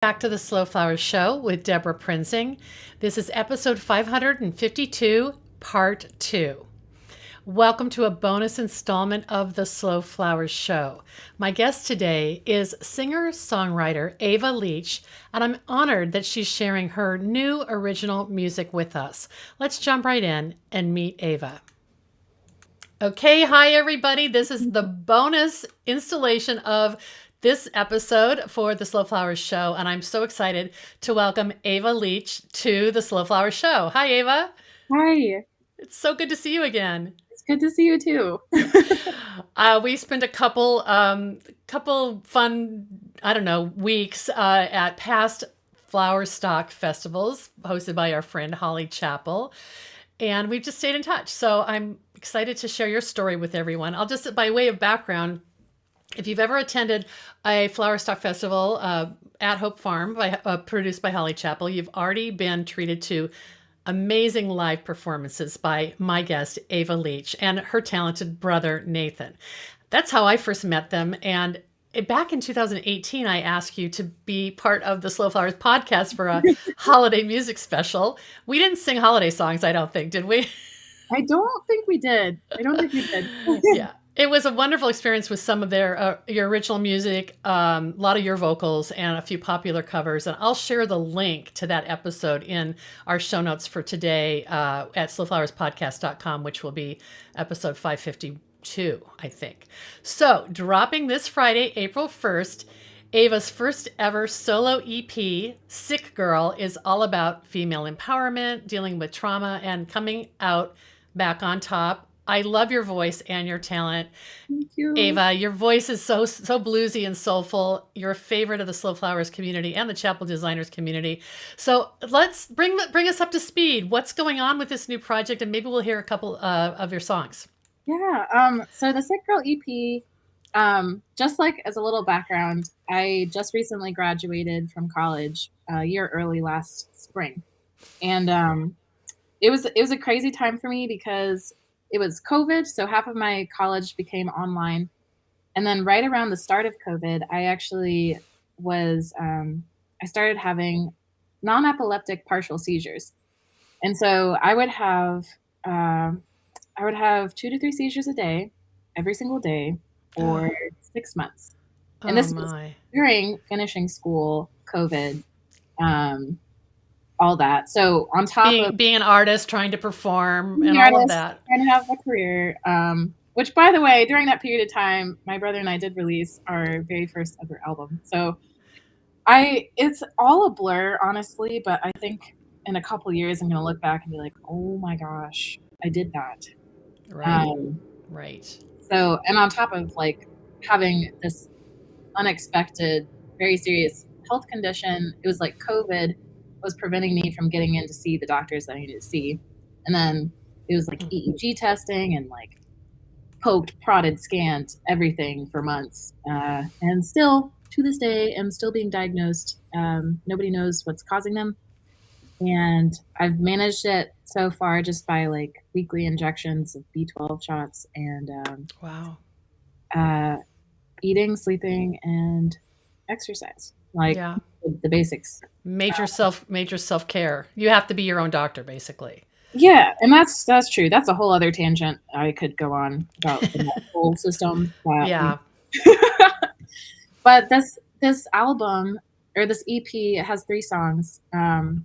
Back to the Slow Flowers Show with Deborah Prinzing. This is episode 552, part 2. Welcome to a bonus installment of the Slow Flowers Show. My guest today is singer-songwriter Eva Leach, and I'm honored that she's sharing her new original music with us. Let's jump right in and meet Eva. Okay, hi everybody. This is the bonus installation of this episode for the Slow Flowers Show, and I'm so excited to welcome Eva Leach to the Slow Flowers Show. Hi, Eva. Hi. It's so good to see you again. It's good to see you too. We spent a couple fun, weeks at past flower stock festivals hosted by our friend Holly Chappell, and we've just stayed in touch. So I'm excited to share your story with everyone. I'll just, by way of background, if you've ever attended a flower stock festival at Hope Farm produced by Holly Chappell, you've already been treated to amazing live performances by my guest, Eva Leach, and her talented brother, Nathan. That's how I first met them. And back in 2018, I asked you to be part of the Slow Flowers podcast for a holiday music special. We didn't sing holiday songs, I don't think, did we? I don't think we did. Yeah. It was a wonderful experience with some of your original music, a lot of your vocals, and a few popular covers. And I'll share the link to that episode in our show notes for today at slowflowerspodcast.com, which will be episode 552, I think. So, dropping this Friday, April 1st, Eva's first ever solo EP, Sick Girl, is all about female empowerment, dealing with trauma, and coming out back on top. I love your voice and your talent. Thank you. Eva, your voice is so bluesy and soulful. You're a favorite of the Slow Flowers community and the Chapel Designers community. So let's bring us up to speed. What's going on with this new project? And maybe we'll hear a couple of your songs. Yeah. So the Sick Girl EP, just like as a little background, I just recently graduated from college a year early last spring. And it was a crazy time for me because it was COVID, so half of my college became online. And then right around the start of COVID, I actually I started having non-epileptic partial seizures. And so I would have 2 to 3 seizures a day, every single day for 6 months. And this was during finishing school, COVID, all that. So on top of being an artist, trying to perform and all of that. Trying to have a career, which by the way, during that period of time, my brother and I did release our very first ever album. So it's all a blur, honestly, but I think in a couple years, I'm going to look back and be like, oh my gosh, I did that. Right. Right. So, and on top of like having this unexpected, very serious health condition, it was like COVID was preventing me from getting in to see the doctors that I needed to see. And then it was like EEG testing and like poked, prodded, scanned, everything for months. And still to this day, I'm still being diagnosed. Nobody knows what's causing them. And I've managed it so far just by like weekly injections of B12 shots and eating, sleeping, and exercise. Like the basics. Major self-care. You have to be your own doctor, basically. Yeah, and that's true. That's a whole other tangent I could go on about the whole system. But this album or this EP has 3 songs, and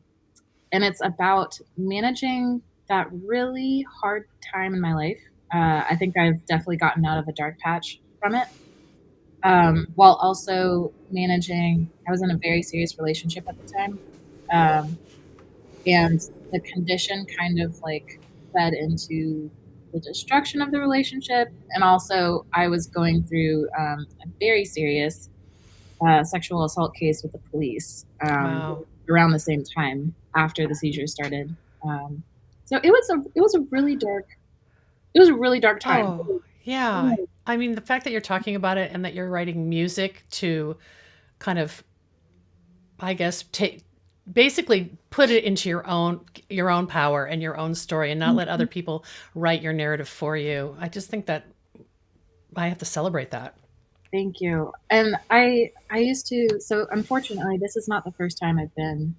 it's about managing that really hard time in my life. I think I've definitely gotten out of a dark patch from it. While also managing, I was in a very serious relationship at the time. And the condition kind of like fed into the destruction of the relationship. And also I was going through a very serious sexual assault case with the police around the same time after the seizures started. So it was a really dark time. Oh, yeah. I mean, the fact that you're talking about it and that you're writing music to kind of, I guess, basically put it into your own power and your own story and not let other people write your narrative for you. I just think that I have to celebrate that. Thank you. And I used to, so unfortunately this is not the first time I've been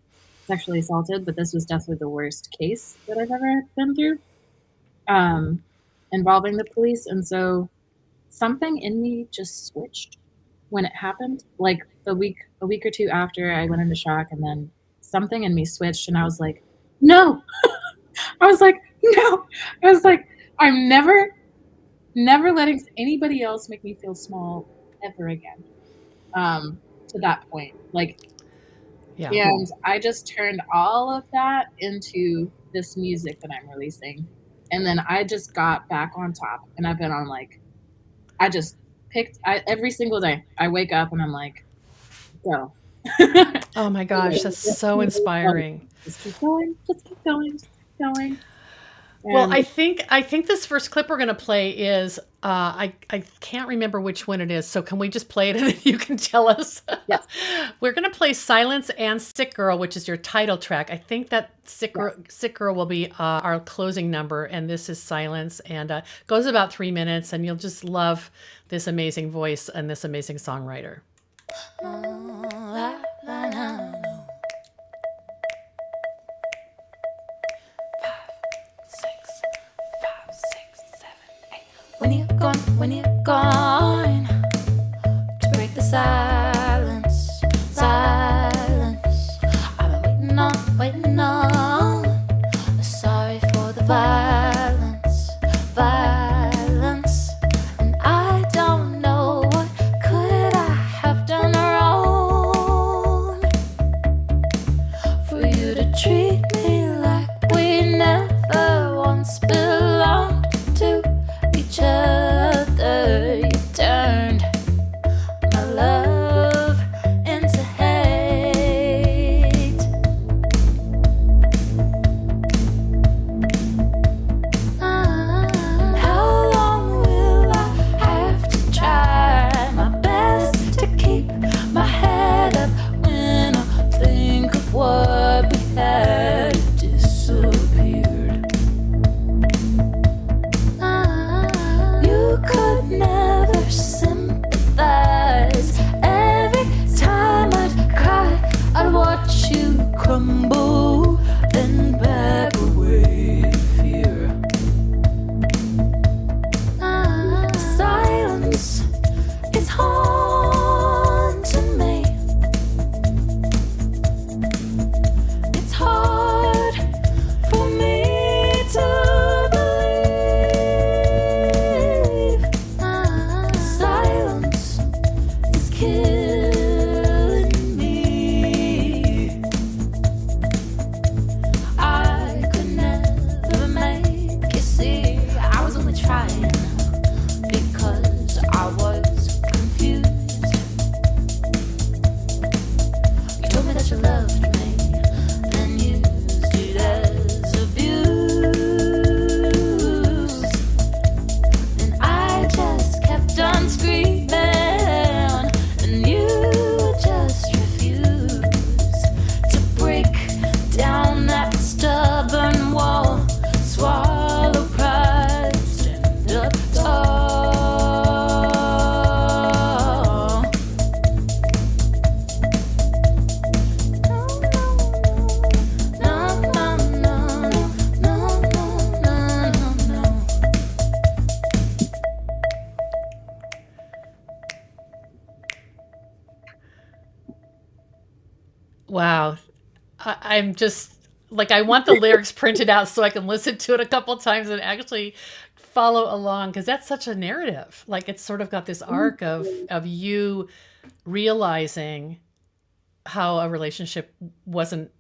sexually assaulted, but this was definitely the worst case that I've ever been through, um, involving the police. And so something in me just switched when it happened. Like a week or two after, I went into shock, and then something in me switched, and I was like, no. I was like, no. I was like, I'm never letting anybody else make me feel small ever again. To that point, like, Yeah. and I just turned all of that into this music that I'm releasing, and then I just got back on top, and I've been on like, I just every single day I wake up and I'm like, go. Oh my gosh, that's so inspiring. Just keep going, just keep going, just keep going. Well, And I think this first clip we're going to play is I can't remember which one it is. So can we just play it and then you can tell us? yes, We're going to play Silence and Sick Girl, which is your title track. I think that yes. Sick Girl will be our closing number, and this is Silence, and goes about 3 minutes, and you'll just love this amazing voice and this amazing songwriter. 5, 6, 5, 6, 7, 8. When you're gone, to break the silence, silence. I've been waiting on. Sorry for the violence, violence. And I don't know what could I have done wrong for you to treat me like we never once belonged to each other. You turned my love into hate. How long will I have to try my best to keep my head up when I think of what we had disappeared? You could never sympathize. Every time I'd cry, I'd watch you crumble, then back away in fear. Silence is haunting me. It's hard for me to believe. Silence is killing me. I could never make you see. I was only trying because I was confused. You told me that you loved me, then used it as abuse. And I just kept on screaming, and you just refused to break down that stubborn wall. Swallow pride, stand up tall. No, no, no, no, no, no, no, no. Wow. I'm just like, I want the lyrics printed out so I can listen to it a couple times and actually follow along, because that's such a narrative. Like, it's sort of got this arc of you realizing how a relationship wasn't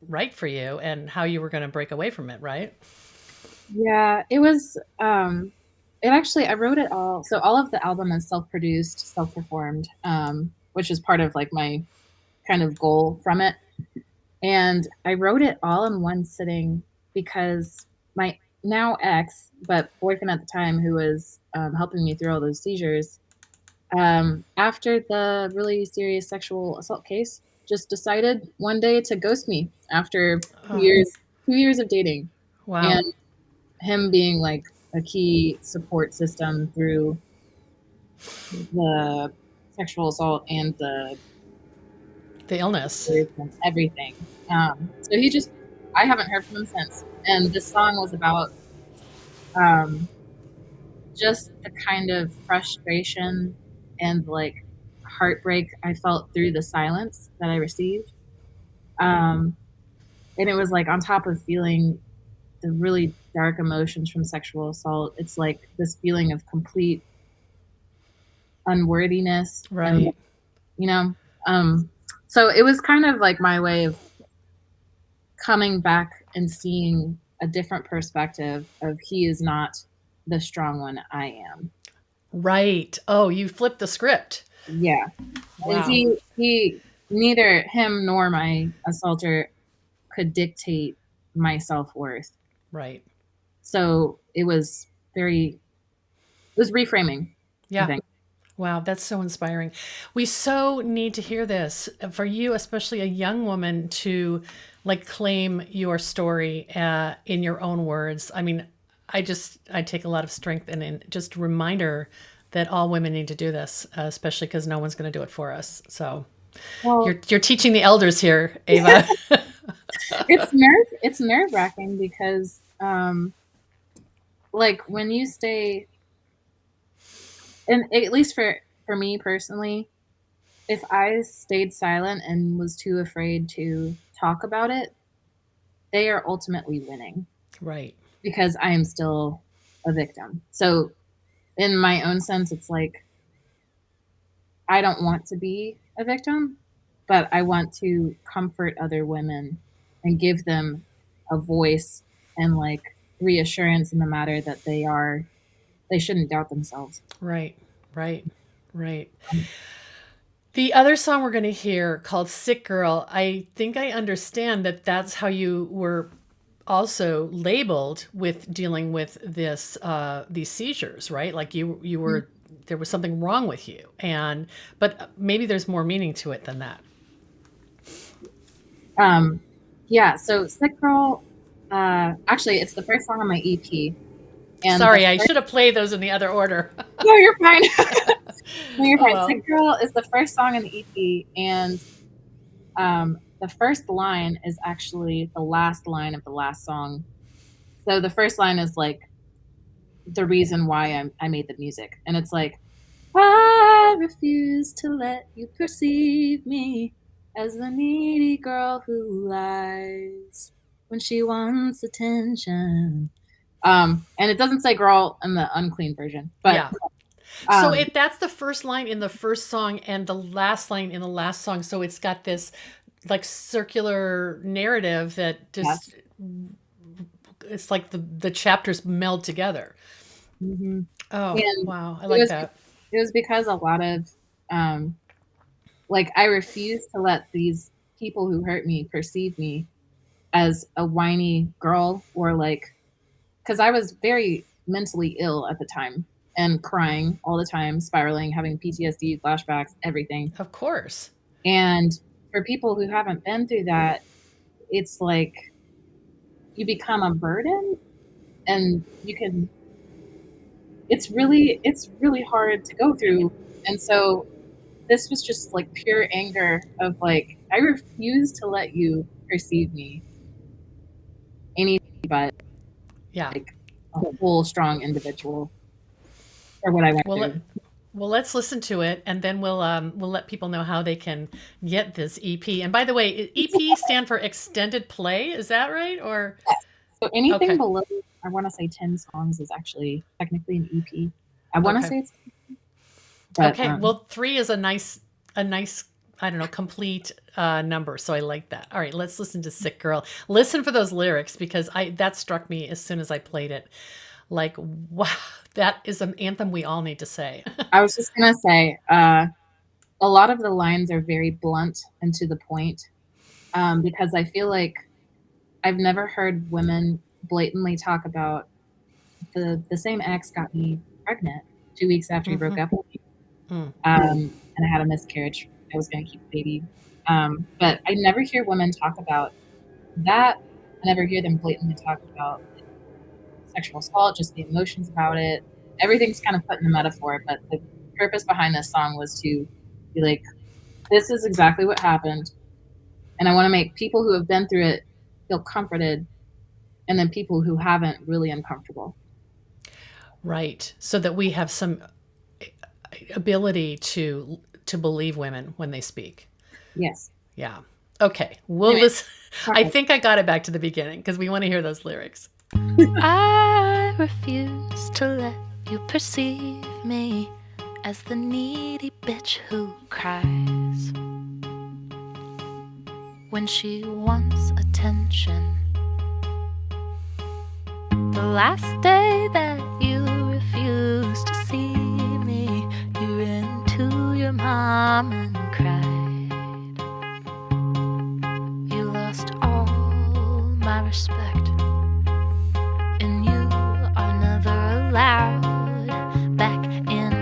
right for you and how you were going to break away from it, right? Yeah, it was, it actually, I wrote it all. So all of the album is self-produced, self-performed, which is part of like my kind of goal from it. And I wrote it all in one sitting because my now ex, but boyfriend at the time, who was helping me through all those seizures, after the really serious sexual assault case, just decided one day to ghost me after Oh, 2 years of dating. wow. And him being like a key support system through the sexual assault and the illness. and everything. So I haven't heard from him since. And this song was about um, just the kind of frustration and like heartbreak I felt through the silence that I received. And it was like on top of feeling the really dark emotions from sexual assault, it's like this feeling of complete unworthiness. Right. And, you know, so it was kind of like my way of coming back and seeing a different perspective of he is not the strong one, I am. Right. Oh, you flipped the script. Yeah. Wow. And he neither him nor my assaulter could dictate my self-worth. Right. So it was reframing. Yeah. I think. Wow, that's so inspiring. We so need to hear this for you, especially a young woman, to like claim your story in your own words. I mean, I take a lot of strength in just a reminder that all women need to do this, especially because no one's going to do it for us. So Well, you're teaching the elders here, Eva. it's nerve-wracking because like when you stay, and at least for me personally, if I stayed silent and was too afraid to talk about it, they are ultimately winning. Right. Because I am still a victim. So in my own sense, it's like I don't want to be a victim, but I want to comfort other women and give them a voice and like reassurance in the matter that they shouldn't doubt themselves. Right. Right. Right. The other song we're going to hear called Sick Girl, I think I understand that that's how you were also labeled with dealing with these seizures, right? Like you were, there was something wrong with you, but maybe there's more meaning to it than that. Yeah, so Sick Girl, actually it's the first song on my EP. And sorry, I should have played those in the other order. No, you're fine. No, you're fine. Well. Sick Girl is the first song in the EP, and the first line is actually the last line of the last song. So the first line is like the reason why I made the music, and it's like, I refuse to let you perceive me as the needy girl who lies when she wants attention. And it doesn't say girl in the unclean version, but yeah. So that's the first line in the first song and the last line in the last song. So it's got this like circular narrative that just, it's like the chapters meld together. Mm-hmm. Oh, and wow. I like that. It was because a lot of, like I refuse to let these people who hurt me perceive me as a whiny girl, or like, because I was very mentally ill at the time and crying all the time, spiraling, having PTSD, flashbacks, everything. Of course. And for people who haven't been through that, it's like you become a burden, and it's really hard to go through. And so this was just like pure anger of like, I refuse to let you perceive me anything but like a whole strong individual, or what I went through. Well, let's listen to it, and then we'll let people know how they can get this EP. And by the way, EP stand for extended play, is that right? Or yes. So anything below, I want to say 10 songs is actually technically an EP. I want to say it's. But, well, 3 is a nice, I don't know, complete number. So I like that. All right, let's listen to Sick Girl. Listen for those lyrics, because that struck me as soon as I played it. Like, wow, that is an anthem we all need to say. I was just going to say, a lot of the lines are very blunt and to the point, because I feel like I've never heard women blatantly talk about the same ex got me pregnant 2 weeks after he broke up with me. And I had a miscarriage. I was going to keep the baby. But I never hear women talk about that. I never hear them blatantly talk about sexual assault, just the emotions about it. Everything's kind of put in a metaphor, but the purpose behind this song was to be like, this is exactly what happened, and I want to make people who have been through it feel comforted, and then people who haven't really uncomfortable. Right. So that we have some ability to believe women when they speak. Yes. Yeah. Okay. We'll Anyway, listen. I think I got it back to the beginning because we want to hear those lyrics. I refuse to let you perceive me as the needy bitch who cries when she wants attention. The last day that you refused to see me, you ran to your mom and cried. You lost all my respect, and you are never allowed back in.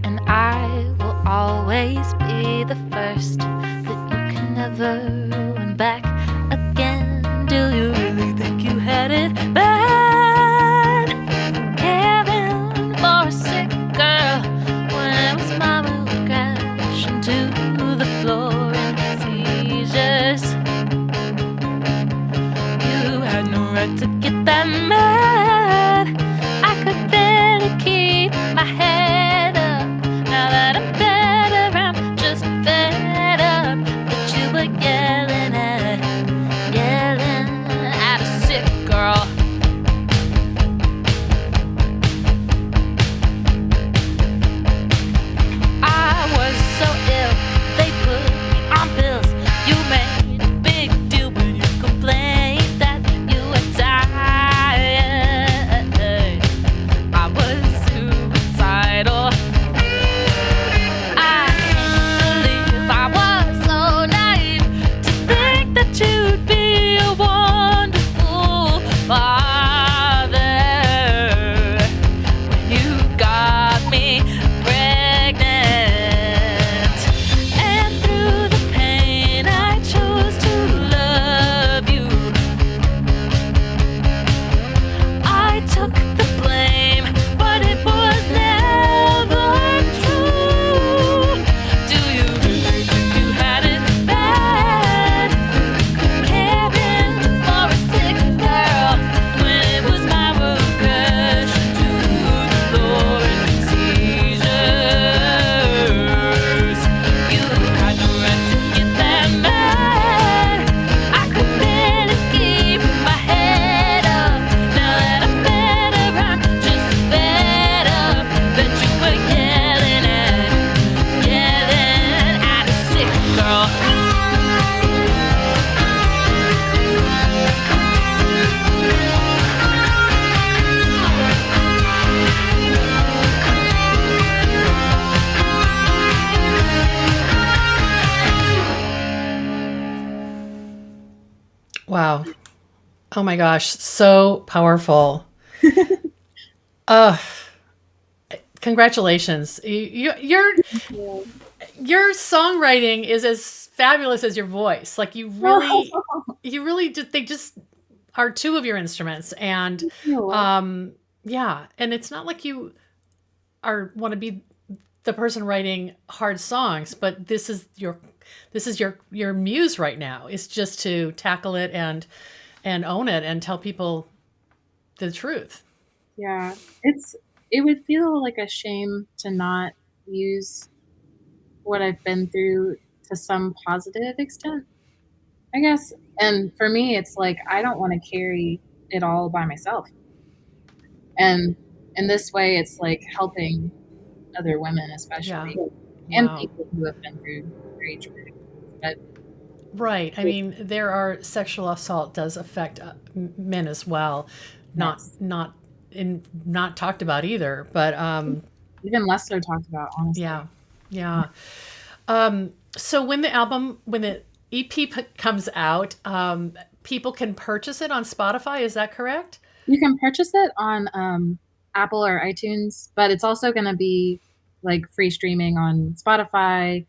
And I will always be the first that you can never win back again. Do you really think you had it bad? Caring for a sick girl when it was mama who crashed into the floor in seizures. You had no right to get that mad. I could barely keep my head up. Now that I'm better, I'm just fed up that you were yelling at a sick girl. I was so ill, they put me on pills. You made a big deal when you complained that you were tired. I was suicidal. I can't believe I was so naive to think that you'd be a wonderful father when you got me pregnant. And through the pain, I chose to love you. I took the blame, but it was never true. Do you really think you had it bad? Caring for a sick girl when it was my world crash to the floor in seizures. You had no right to get that mad. I could barely keep my head up. Now that I'm better, I'm just fed up that you were yelling at a sick girl. Wow. Oh my gosh. So powerful. Congratulations. Your songwriting is as fabulous as your voice. Like you really just, they just are two of your instruments. And yeah. And it's not like you want to be the person writing hard songs, but this is your muse right now. It's just to tackle it and own it and tell people the truth. Yeah, it would feel like a shame to not use what I've been through to some positive extent, I guess. And for me, it's like I don't want to carry it all by myself. And in this way, it's like helping other women, especially, and Wow. people who have been through very traumatic. But Right. I mean, there are sexual assault does affect men as well. Not not talked about either, but even lesser talked about, honestly. yeah. So when the EP comes out, people can purchase it on Spotify. Is that correct? You can purchase it on Apple or iTunes, but it's also going to be like free streaming on Spotify,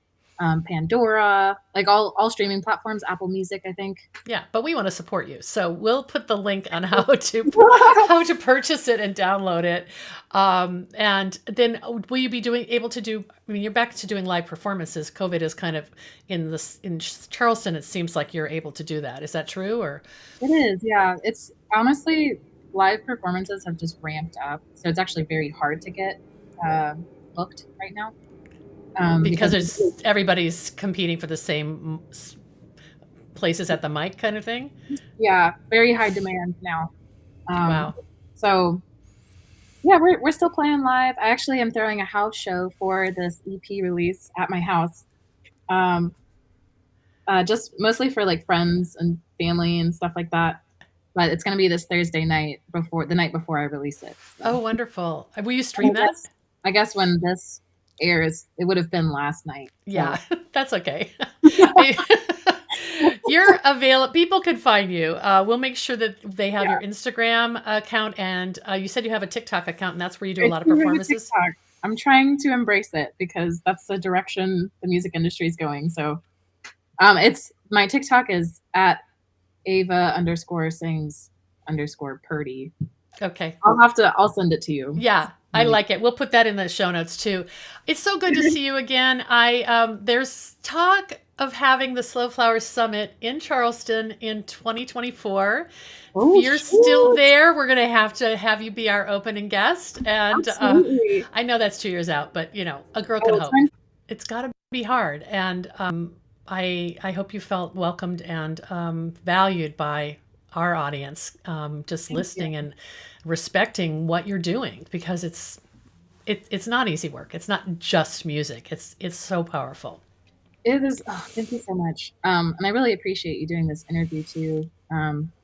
Pandora, like all streaming platforms, Apple Music, I think. Yeah, but we want to support you, so we'll put the link on how to purchase it and download it. And then will you be able to do? I mean, you're back to doing live performances. COVID is kind of in Charleston. It seems like you're able to do that. Is that true? Or it is, yeah. It's honestly, live performances have just ramped up, so it's actually very hard to get booked right now. Because everybody's competing for the same places at the mic kind of thing. Yeah, very high demand now. Wow. So yeah, we're still playing live. I actually am throwing a house show for this EP release at my house. Just mostly for like friends and family and stuff like that. But it's going to be this Thursday night the night before I release it. So. Oh, wonderful. Will you stream that? I guess when this airs, it would have been last night. So. Yeah, that's okay. You're available. People can find you. We'll make sure that they have your Instagram account, and you said you have a TikTok account, and that's where you do a lot of performances. I'm trying to embrace it because that's the direction the music industry is going. So, my TikTok is at Ava_sings_Purdy. Okay. I'll send it to you. Yeah. I like it. We'll put that in the show notes too. It's so good to see you again. There's talk of having the Slow Flowers Summit in Charleston in 2024. If you're still there, we're going to have you be our opening guest. And I know that's 2 years out, but a girl can hope. It's got to be hard. And I hope you felt welcomed and valued by our audience, just listening and respecting what you're doing, because it's not easy work. It's not just music. It's so powerful. It is. Oh, thank you so much. And I really appreciate you doing this interview too.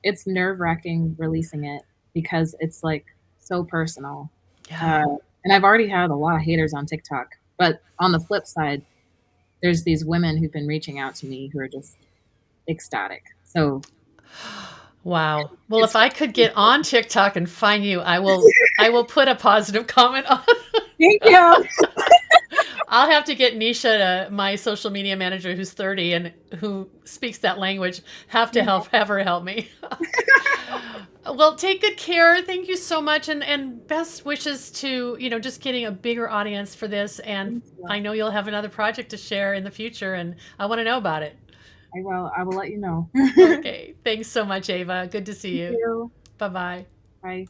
It's nerve-wracking releasing it because it's like so personal. Yeah. And I've already had a lot of haters on TikTok, but on the flip side, there's these women who've been reaching out to me who are just ecstatic. So. Wow. Well, if I could get on TikTok and find you, I will put a positive comment on. Thank you. I'll have to get Nisha, my social media manager, who's 30 and who speaks that language, have her help me. Well, take good care. Thank you so much. And best wishes to, just getting a bigger audience for this. And I know you'll have another project to share in the future, and I want to know about it. I will let you know. Okay. Thanks so much, Ava. Good to see you. Thank you. Bye-bye. Bye.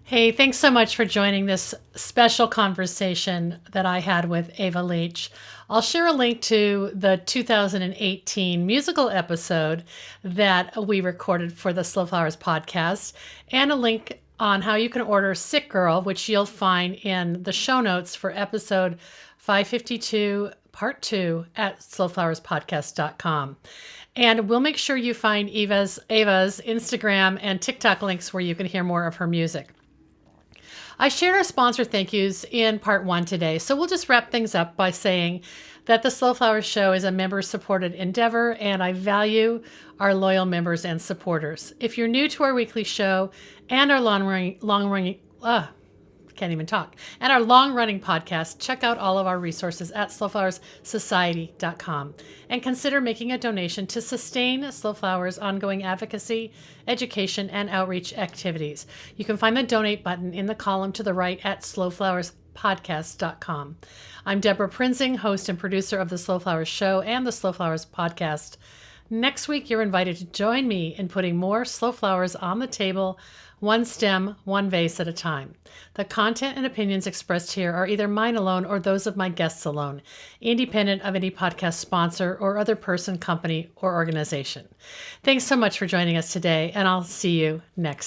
Hey, thanks so much for joining this special conversation that I had with Eva Leach. I'll share a link to the 2018 musical episode that we recorded for the Slow Flowers podcast, and a link on how you can order Sick Girl, which you'll find in the show notes for episode 552, part 2 at slowflowerspodcast.com. And we'll make sure you find Eva's Instagram and TikTok links where you can hear more of her music. I shared our sponsor thank yous in part 1 today, so we'll just wrap things up by saying that the Slow Flowers Show is a member-supported endeavor, and I value our loyal members and supporters. If you're new to our weekly show and our long-running podcast, check out all of our resources at slowflowerssociety.com and consider making a donation to sustain Slow Flowers' ongoing advocacy, education, and outreach activities. You can find the donate button in the column to the right at slowflowerspodcast.com. I'm Deborah Prinzing, host and producer of the Slow Flowers Show and the Slow Flowers Podcast. Next week, you're invited to join me in putting more slow flowers on the table, one stem, one vase at a time. The content and opinions expressed here are either mine alone or those of my guests alone, independent of any podcast sponsor or other person, company, or organization. Thanks so much for joining us today, and I'll see you next